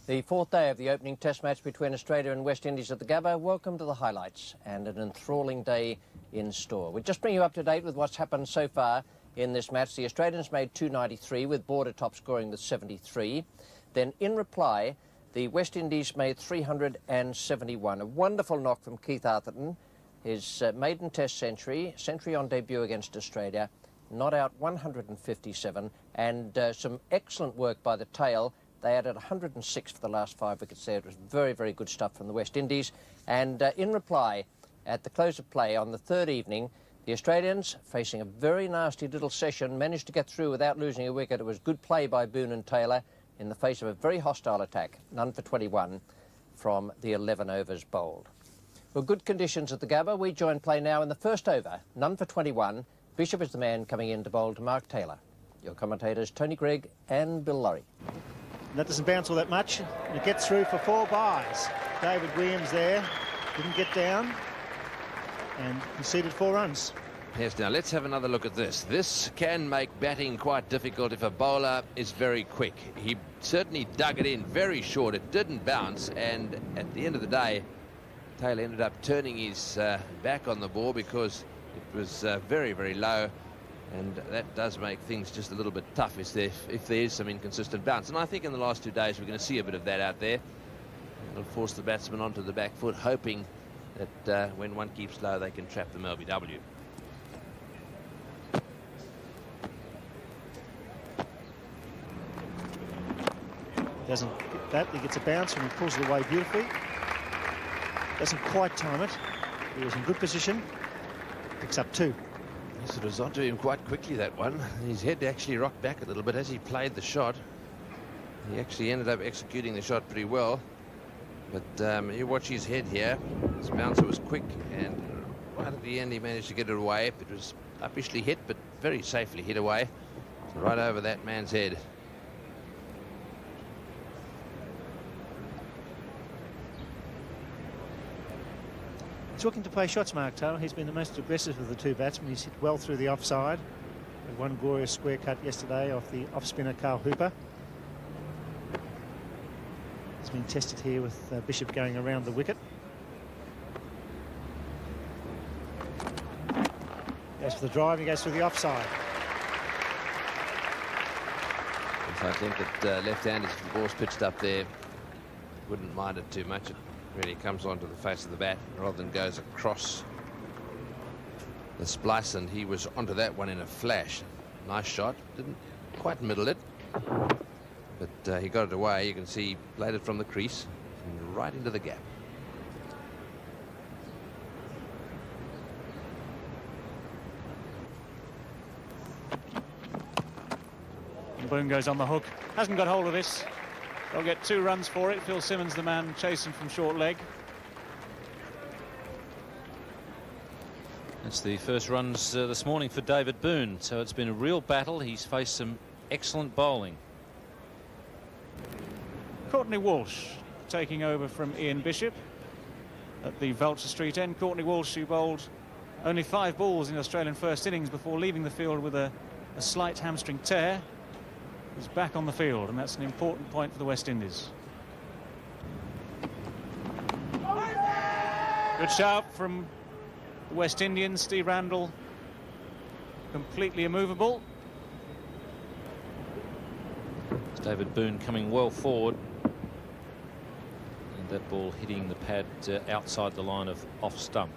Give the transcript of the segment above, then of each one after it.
The fourth day of the opening test match between Australia and West Indies at the Gabba. Welcome to the highlights and an enthralling day in store. We just bring you up to date with what's happened so far in this match. The Australians made 293 with Border top scoring with 73. Then in reply, the West Indies made 371. A wonderful knock from Keith Arthurton, his maiden test century on debut against Australia, not out 157, and some excellent work by the tail. They added 106 for the last 5 wickets there. It was very, very good stuff from the West Indies. And in reply, at the close of play on the third evening, the Australians, facing a very nasty little session, managed to get through without losing a wicket. It was good play by Boone and Taylor in the face of a very hostile attack. None for 21 from the 11 overs bowled. Well, good conditions at the Gabba. We join play now in the first over. None for 21. Bishop is the man coming in to bowl to Mark Taylor. Your commentators, Tony Gregg and Bill Lurry. That doesn't bounce all that much. It gets through for 4 byes. David Williams there didn't get down and conceded 4 runs. Yes, now let's have another look at this. This can make batting quite difficult if a bowler is very quick. He certainly dug it in very short. It didn't bounce, and at the end of the day, Taylor ended up turning his back on the ball because it was very, very low. And that does make things just a little bit tough if there is some inconsistent bounce. And I think in the last 2 days we're going to see a bit of that out there. It'll force the batsman onto the back foot, hoping that when one keeps low they can trap them LBW. Doesn't get that. He gets a bounce and he pulls it away beautifully. Doesn't quite time it. He was in good position. Picks up 2. Yes, it was onto him quite quickly, that one. His head actually rocked back a little bit as he played the shot. He actually ended up executing the shot pretty well. But you watch his head here. His bouncer was quick, and right at the end he managed to get it away. It was uppishly hit, but very safely hit away. Right over that man's head. He's looking to play shots, Mark Taylor. He's been the most aggressive of the 2 batsmen. He's hit well through the offside. Had one glorious square cut yesterday off the off-spinner Carl Hooper. He's been tested here with Bishop going around the wicket. Goes for the drive, he goes through the offside. Yes, I think that left-handers, if the ball's pitched up there, wouldn't mind it too much. It really comes onto the face of the bat rather than goes across the splice, and he was onto that one in a flash. Nice shot. Didn't quite middle it, but he got it away. You can see he played it from the crease and right into the gap. Boone goes on the hook. Hasn't got hold of this. They'll get 2 runs for it. Phil Simmons, the man chasing from short leg. That's the first runs this morning for David Boone. So it's been a real battle. He's faced some excellent bowling. Courtney Walsh taking over from Ian Bishop at the Vulture Street end. Courtney Walsh, who bowled only 5 balls in the Australian first innings before leaving the field with a slight hamstring tear, is back on the field, and that's an important point for the West Indies. Good shout from the West Indians. Steve Randall completely immovable. It's David Boone coming well forward, and that ball hitting the pad outside the line of off stump.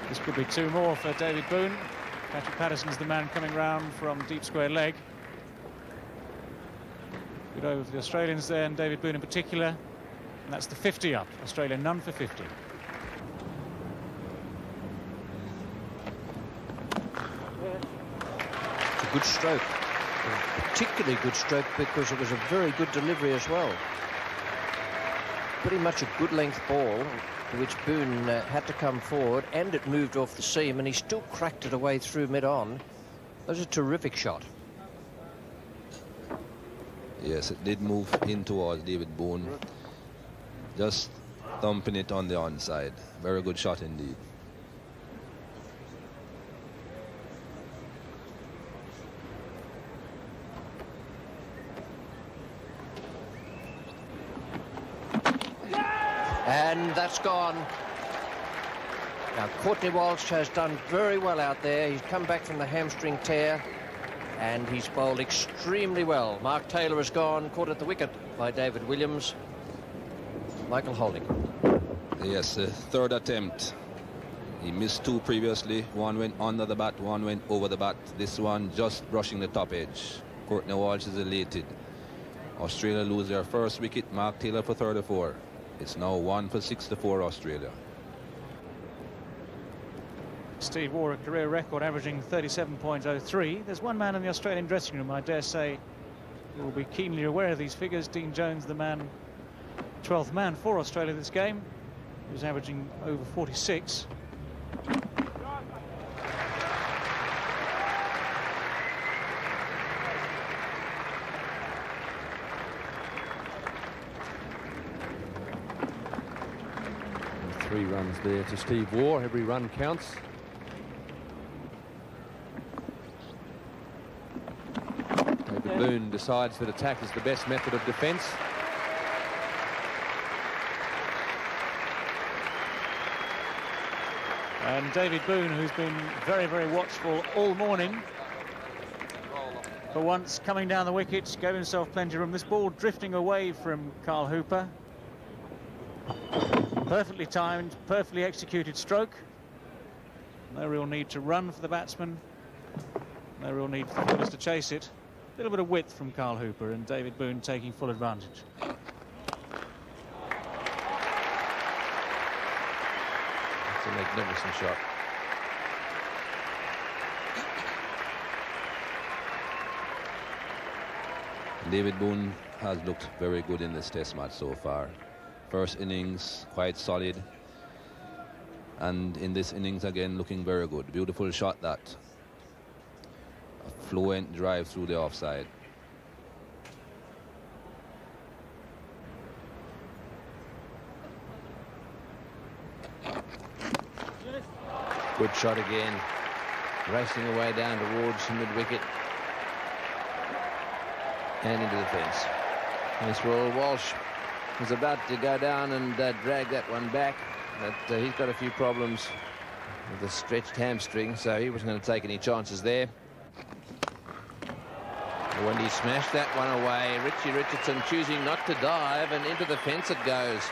This could be 2 more for David Boone. Patrick Patterson's the man coming round from deep square leg. Good over for the Australians there, and David Boone in particular. And that's the 50 up. Australia none for 50. It's a good stroke. A particularly good stroke because it was a very good delivery as well. Pretty much a good length ball, to which Boone had to come forward, and it moved off the seam, and he still cracked it away through mid-on. That was a terrific shot. Yes, it did move in towards David Boone. Just thumping it on the onside. Very good shot indeed. And that's gone. Now, Courtney Walsh has done very well out there. He's come back from the hamstring tear, and he's bowled extremely well. Mark Taylor has gone, caught at the wicket by David Williams. Michael Holding. Yes, third attempt. He missed two previously. One went under the bat, one went over the bat. This one just brushing the top edge. Courtney Walsh is elated. Australia lose their first wicket. Mark Taylor for 34. It's now 1 for 64 Australia. Steve Waugh, a career record, averaging 37.03. There's one man in the Australian dressing room, I dare say, who will be keenly aware of these figures. Dean Jones, the man, 12th man for Australia this game, who's averaging over 46. And 3 runs there to Steve Waugh. Every run counts. David Boone decides that attack is the best method of defence. And David Boone, who's been very, very watchful all morning, for once coming down the wicket, gave himself plenty of room. This ball drifting away from Carl Hooper. Perfectly timed, perfectly executed stroke. No real need to run for the batsman. No real need for the fielders to chase it. A little bit of width from Carl Hooper, and David Boone taking full advantage. It's a magnificent shot. David Boone has looked very good in this test match so far. First innings quite solid, and in this innings again looking very good. Beautiful shot, that. A fluent drive through the offside. Good shot again, racing away down towards mid-wicket and into the fence. Yes, well, Walsh was about to go down and drag that one back, but he's got a few problems with a stretched hamstring, so he wasn't going to take any chances there. When he smashed that one away, Richie Richardson choosing not to dive, and into the fence it goes.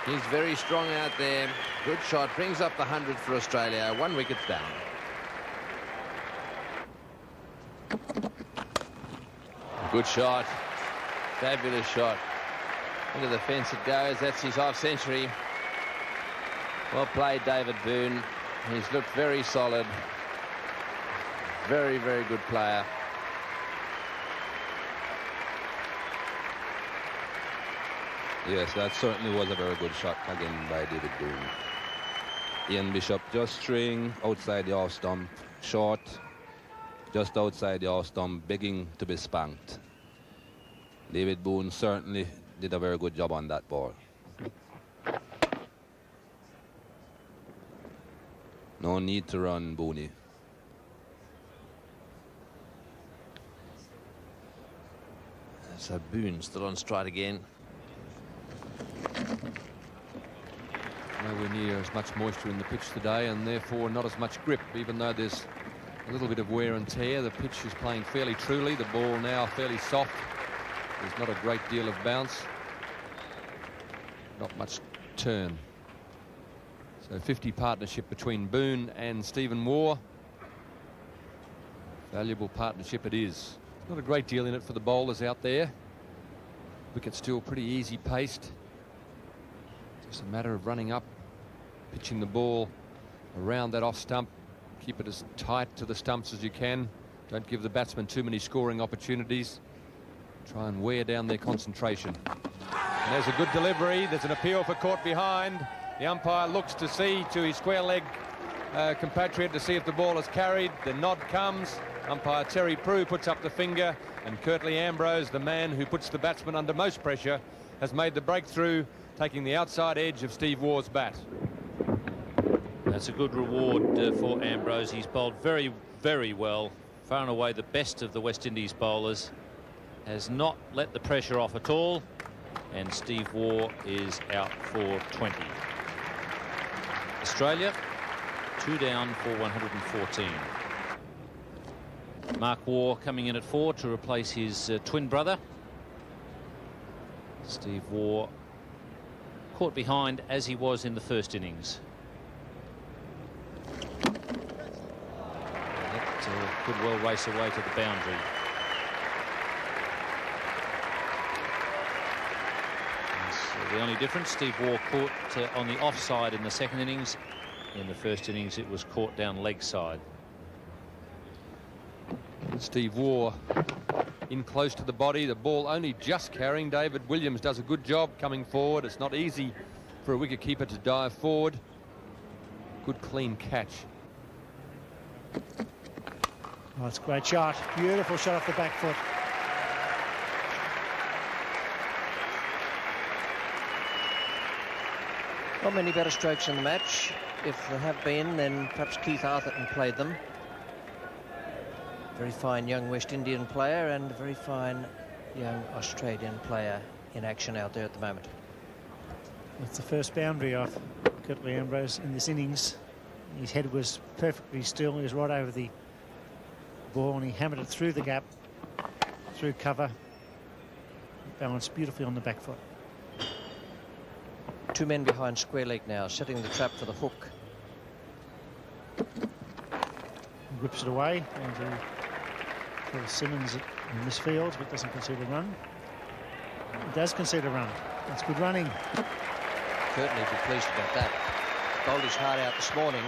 He's very strong out there. Good shot, brings up the 100 for Australia. 1 wicket down. Good shot. Fabulous shot. Into the fence it goes. That's his half century. Well played, David Boone. He's looked very solid. Very, very good player. Yes, that certainly was a very good shot again by David Boone. Ian Bishop just straying outside the off stump, short, just outside the off stump, begging to be spanked. David Boone certainly did a very good job on that ball. No need to run, Booney. So Boone still on stride again. Nowhere near as much moisture in the pitch today, and therefore not as much grip, even though there's a little bit of wear and tear. The pitch is playing fairly truly. The ball now fairly soft. There's not a great deal of bounce. Not much turn. So 50 partnership between Boone and Stephen Waugh. Valuable partnership it is. Not a great deal in it for the bowlers out there. Wicket's still pretty easy paced. Just a matter of running up, pitching the ball around that off stump. Keep it as tight to the stumps as you can. Don't give the batsman too many scoring opportunities. Try and wear down their concentration. And there's a good delivery. There's an appeal for caught behind. The umpire looks to see to his square leg compatriot to see if the ball is carried. The nod comes. Umpire Terry Prue puts up the finger, and Curtly Ambrose, the man who puts the batsman under most pressure, has made the breakthrough, taking the outside edge of Steve Waugh's bat. That's a good reward for Ambrose. He's bowled very, very well. Far and away the best of the West Indies bowlers. Has not let the pressure off at all. and Steve Waugh is out for 20. Australia 2 down for 114. Mark Waugh coming in at 4 to replace his twin brother. Steve Waugh caught behind as he was in the first innings. That could well race away to the boundary. The only difference, Steve Waugh caught on the offside in the second innings. In the first innings, it was caught down leg side. Steve Waugh in close to the body, the ball only just carrying. David Williams does a good job coming forward. It's not easy for a wicketkeeper to dive forward. Good clean catch. Oh, it's a great shot. Beautiful shot off the back foot. Not many better strokes in the match. If there have been, then perhaps Keith Arthurton played them. Very fine young West Indian player and a very fine young Australian player in action out there at the moment. That's the first boundary off Curtly Ambrose in this innings. His head was perfectly still. He was right over the ball and he hammered it through the gap, through cover. Balanced beautifully on the back foot. 2 men behind square leg now, setting the trap for the hook. Whips it away. And Phil Simmons in this field, but doesn't concede a run. He does concede a run. That's good running. Certainly be pleased about that. Bowled his heart out this morning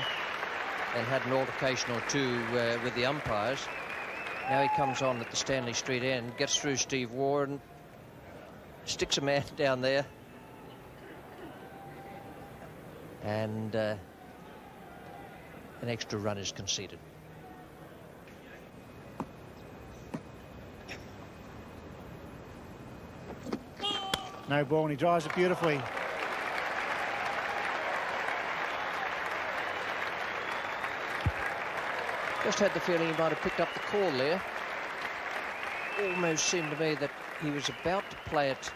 and had an altercation or two with the umpires. Now he comes on at the Stanley Street end, gets through Steve Waugh and sticks a man down there. And an extra run is conceded. No ball and he drives it beautifully. Just had the feeling he might have picked up the call there. Almost seemed to me that he was about to play it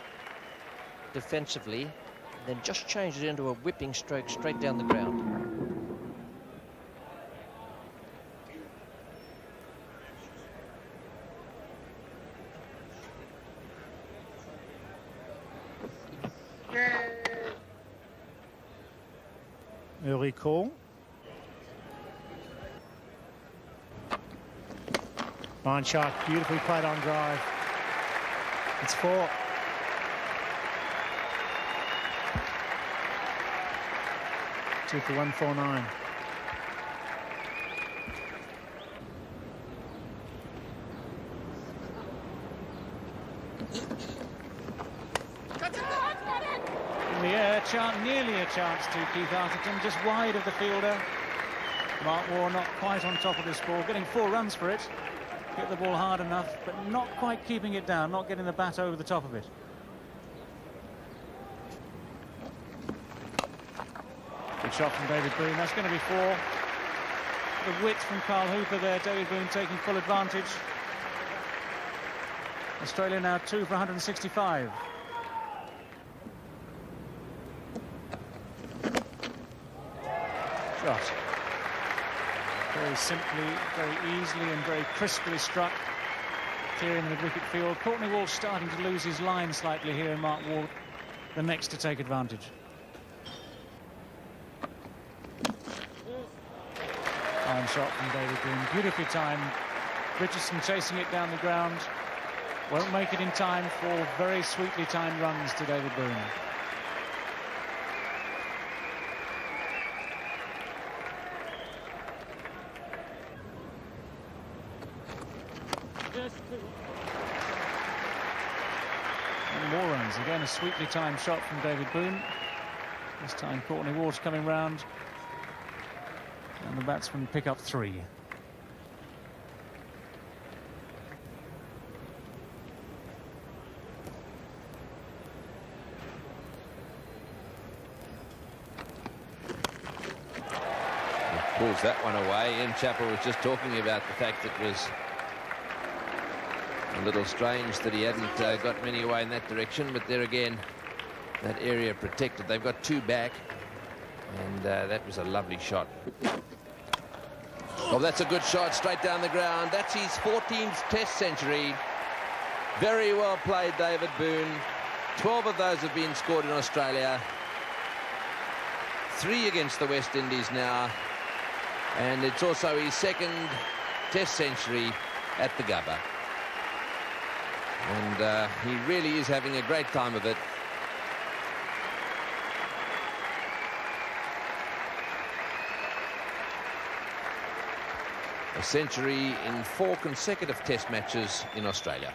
defensively, then just changed it into a whipping stroke straight down the ground. Early call. Fine shot, beautifully played on drive. It's 4. Two for 149. In the air, nearly a chance to Keith Arthurton, just wide of the fielder. Mark Waugh not quite on top of this ball, getting 4 runs for it. Hit the ball hard enough, but not quite keeping it down, not getting the bat over the top of it. Good shot from David Boone. That's going to be 4. The width from Carl Hooper there. David Boone taking full advantage. Australia now 2 for 165. Shot. Very simply, very easily and very crisply struck. Clearing the mid-wicket field. Courtney Walsh starting to lose his line slightly here, and Mark Waugh the next to take advantage. Fine shot from David Boone, beautifully timed. Richardson chasing it down the ground. Won't make it in time for very sweetly timed runs to David Boone. And more runs. Again, a sweetly timed shot from David Boone. This time Courtney Walsh coming round. And the batsmen pick up 3. Pulls that one away. Ian Chappell was just talking about the fact it was a little strange that he hadn't got many away in that direction, but there again that area protected. They've got 2 back, and that was a lovely shot. Oh, that's a good shot straight down the ground. That's his 14th Test century. Very well played, David Boone. 12 of those have been scored in Australia. 3 against the West Indies now, and it's also his 2nd Test century at the Gabba. And he really is having a great time of it. A century in 4 consecutive Test matches in Australia.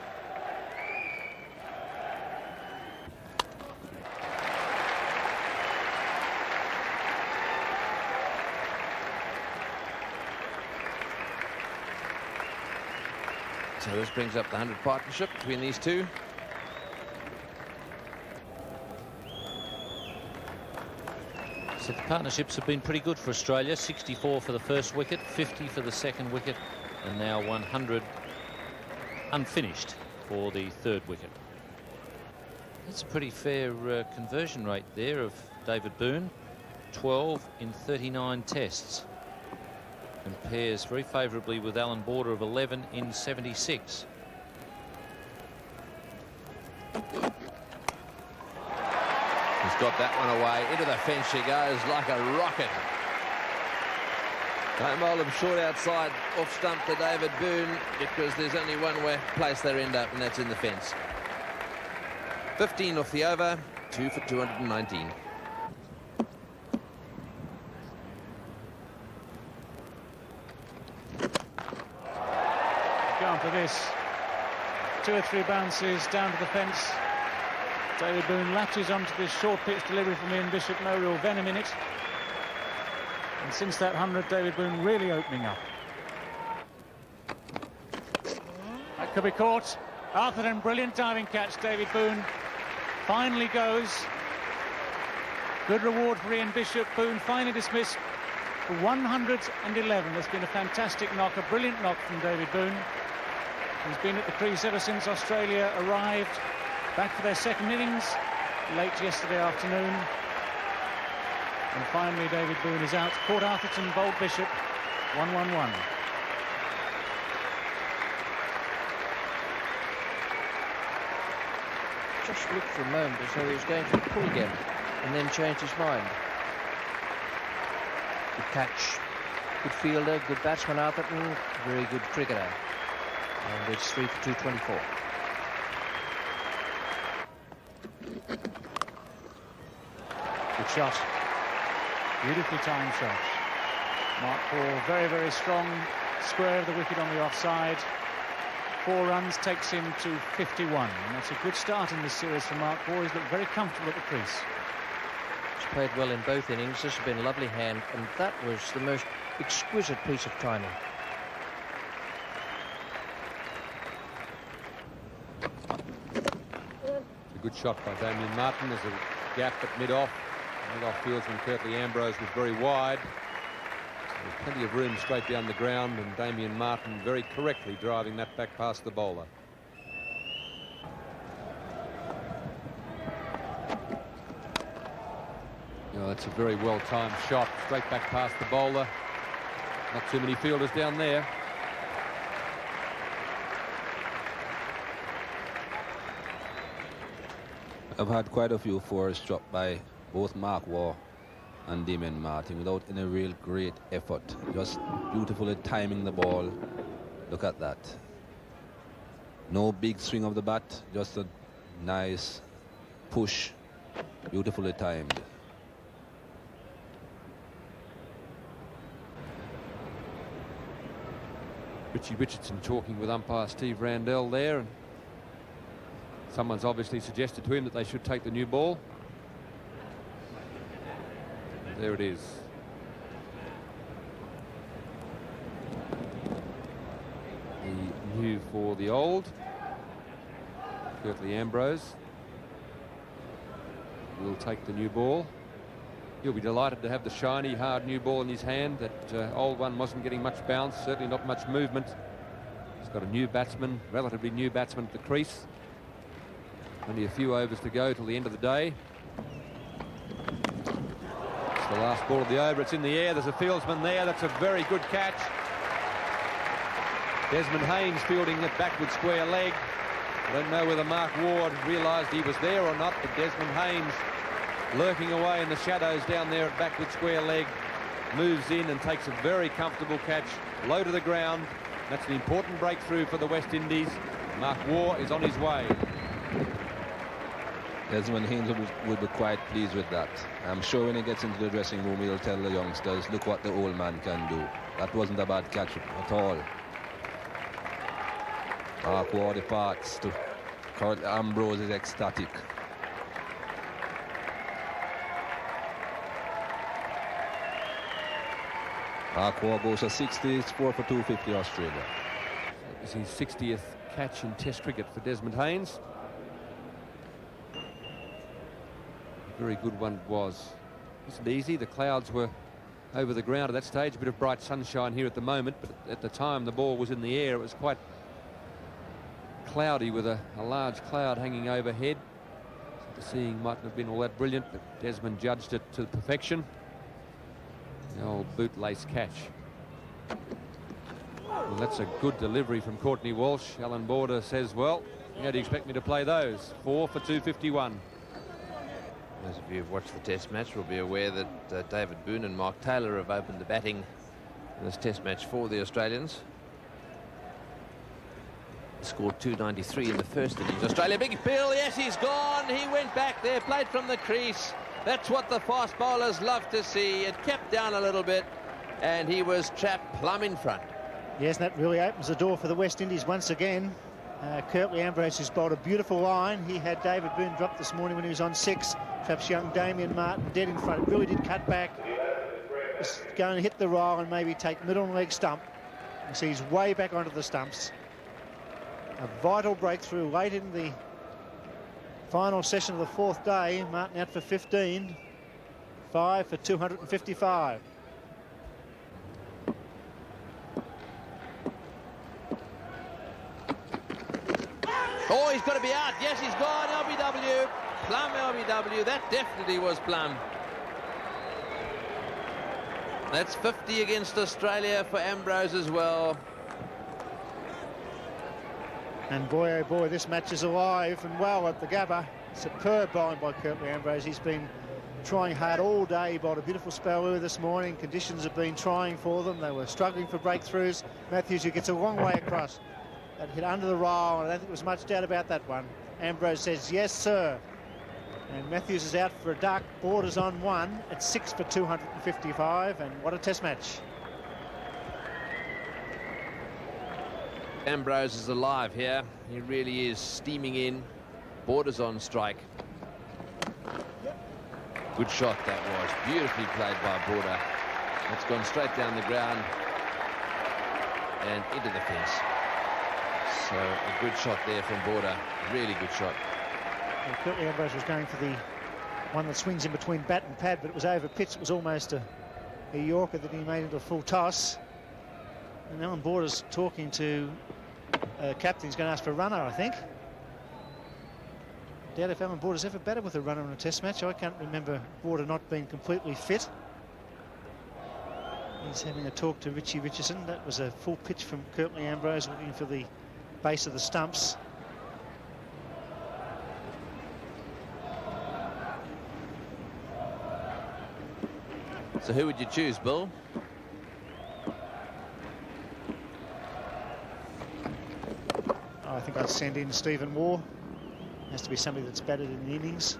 So this brings up the 100 partnership between these two. So the partnerships have been pretty good for Australia. 64 for the first wicket, 50 for the second wicket, and now 100 unfinished for the third wicket. That's a pretty fair conversion rate there of David Boone. 12 in 39 tests. Compares very favourably with Alan Border of 11 in 76. He's got that one away. Into the fence she goes like a rocket. Don't bowl them short outside, off stump to David Boone, because there's only one place they end up, and that's in the fence. 15 off the over, 2 for 219. Going for this. 2 or 3 bounces down to the fence. David Boone latches onto this short pitch delivery from Ian Bishop. No real venom in it. And since that 100, David Boone really opening up. That could be caught. Arthurton, brilliant diving catch. David Boone finally goes. Good reward for Ian Bishop. Boone finally dismissed for 111. That's been a fantastic knock, a brilliant knock from David Boone. He's been at the crease ever since Australia arrived back for their second innings late yesterday afternoon. And finally David Boone is out. Caught Arthurton, bowled Bishop. 1-1-1. Just looked for a moment as though he was going to pull again, and then changed his mind. Good catch, good fielder, good batsman Arthurton, very good cricketer. And it's 3 for 224. Good shot. Beautifully timed shot. Mark Paul, very, very strong. Square of the wicket on the offside. 4 runs takes him to 51. And that's a good start in this series for Mark Paul. He's looked very comfortable at the crease. He's played well in both innings. This has been a lovely hand, and that was the most exquisite piece of timing. A good shot by Damien Martin. There's a gap at mid-off. Mid-off fieldsman Curtly Ambrose was very wide. There's plenty of room straight down the ground, and Damien Martin very correctly driving that back past the bowler. That's a very well-timed shot, straight back past the bowler. Not too many fielders down there. I've had quite a few 4s dropped by both Mark Waugh and Damien Martin without any real great effort. Just beautifully timing the ball. Look at that. No big swing of the bat, just a nice push, beautifully timed. Richie Richardson talking with umpire Steve Randell there, and someone's obviously suggested to him that they should take the new ball. And there it is. The new for the old. Curtly Ambrose will take the new ball. He'll be delighted to have the shiny, hard new ball in his hand. That old one wasn't getting much bounce, certainly not much movement. He's got a new batsman, relatively new batsman at the crease. Only a few overs to go till the end of the day. It's the last ball of the over. It's in the air. There's a fieldsman there. That's a very good catch. Desmond Haynes fielding it backward square leg. I don't know whether Mark Ward realised he was there or not, but Desmond Haynes, lurking away in the shadows down there at backward square leg, moves in and takes a very comfortable catch low to the ground. That's an important breakthrough for the West Indies. Mark Waugh is on his way. Desmond Haynes would be quite pleased with that. I'm sure when he gets into the dressing room, he'll tell the youngsters, look what the old man can do. That wasn't a bad catch at all. Mark Waugh departs to Curtly Ambrose is ecstatic. Mark Waugh goes for 60, score for 250 Australia. It was his 60th catch in Test cricket for Desmond Haynes. A very good one it was. It wasn't easy. The clouds were over the ground at that stage. A bit of bright sunshine here at the moment, but at the time the ball was in the air. It was quite cloudy with a large cloud hanging overhead. So the seeing mightn't have been all that brilliant, but Desmond judged it to perfection. The old bootlace catch. Well, that's a good delivery from Courtney Walsh. Alan Border says, well, how do you expect me to play those? 4 for 251. Those of you who've watched the Test match will be aware that David Boone and Mark Taylor have opened the batting in this Test match for the Australians. Scored 293 in the first innings. Australia, big bill, yes, he's gone. He went back there, played from the crease. That's what the fast bowlers love to see. It kept down a little bit, and he was trapped plumb in front. Yes, that really opens the door for the West Indies once again. Curtly Ambrose has bowled a beautiful line. He had David Boone drop this morning when he was on 6. Perhaps young Damien Martin dead in front. It really did cut back. He's going to hit the roll and maybe take middle leg stump. You see he's way back onto the stumps. A vital breakthrough late in the final session of the 4th day. Martin out for 15. 5 for 255. Oh, he's got to be out. Yes, he's gone. LBW. Plum LBW. That definitely was plum. That's 50 against Australia for Ambrose as well. And boy, oh boy, this match is alive and well at the Gabba. Superb bowling by Curtly Ambrose. He's been trying hard all day. He bowled a beautiful spell earlier this morning. Conditions have been trying for them. They were struggling for breakthroughs. Matthews, who gets a long way across. That hit under the roll, and I don't think there was much doubt about that one. Ambrose says, yes, sir. And Matthews is out for a duck. Borders on 1 at 6 for 255. And what a Test match. Ambrose is alive here. He really is steaming in. Borders on strike. Good shot that was. Beautifully played by Border. It's gone straight down the ground and into the fence. So a good shot there from Border. Really good shot. Well, Curtly Ambrose was going for the one that swings in between bat and pad, but it was over pitch. It was almost a Yorker that he made into a full toss. And Alan Border's talking to captain. He's going to ask for a runner, I think. I doubt if Alan Border's ever batted with a runner in a Test match. I can't remember Border not being completely fit. He's having a talk to Richie Richardson. That was a full pitch from Curtly Ambrose, looking for the base of the stumps. So who would you choose, Bill? I think I'd send in Stephen Waugh. Has to be somebody that's batted in the innings.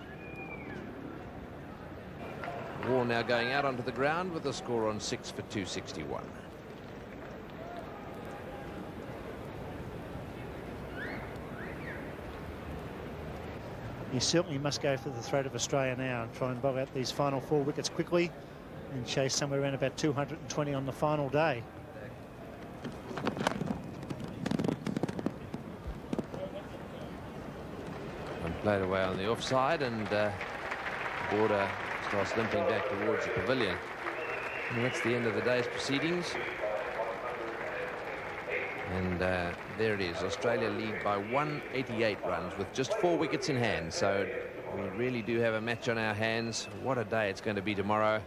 Waugh now going out onto the ground with a score on 6 for 261. He certainly must go for the throat of Australia now and try and bowl out these final 4 wickets quickly and chase somewhere around about 220 on the final day. Played away on the offside, and Border starts limping back towards the pavilion. And that's the end of the day's proceedings. And there it is. Australia lead by 188 runs with just 4 wickets in hand. So we really do have a match on our hands. What a day it's going to be tomorrow.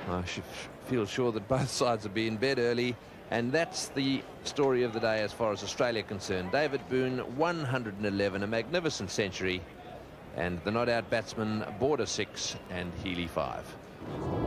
I should feel sure that both sides will be in bed early. And that's the story of the day as far as Australia concerned. David Boone, 111, a magnificent century. And the not-out batsman, Border 6 and Healy 5.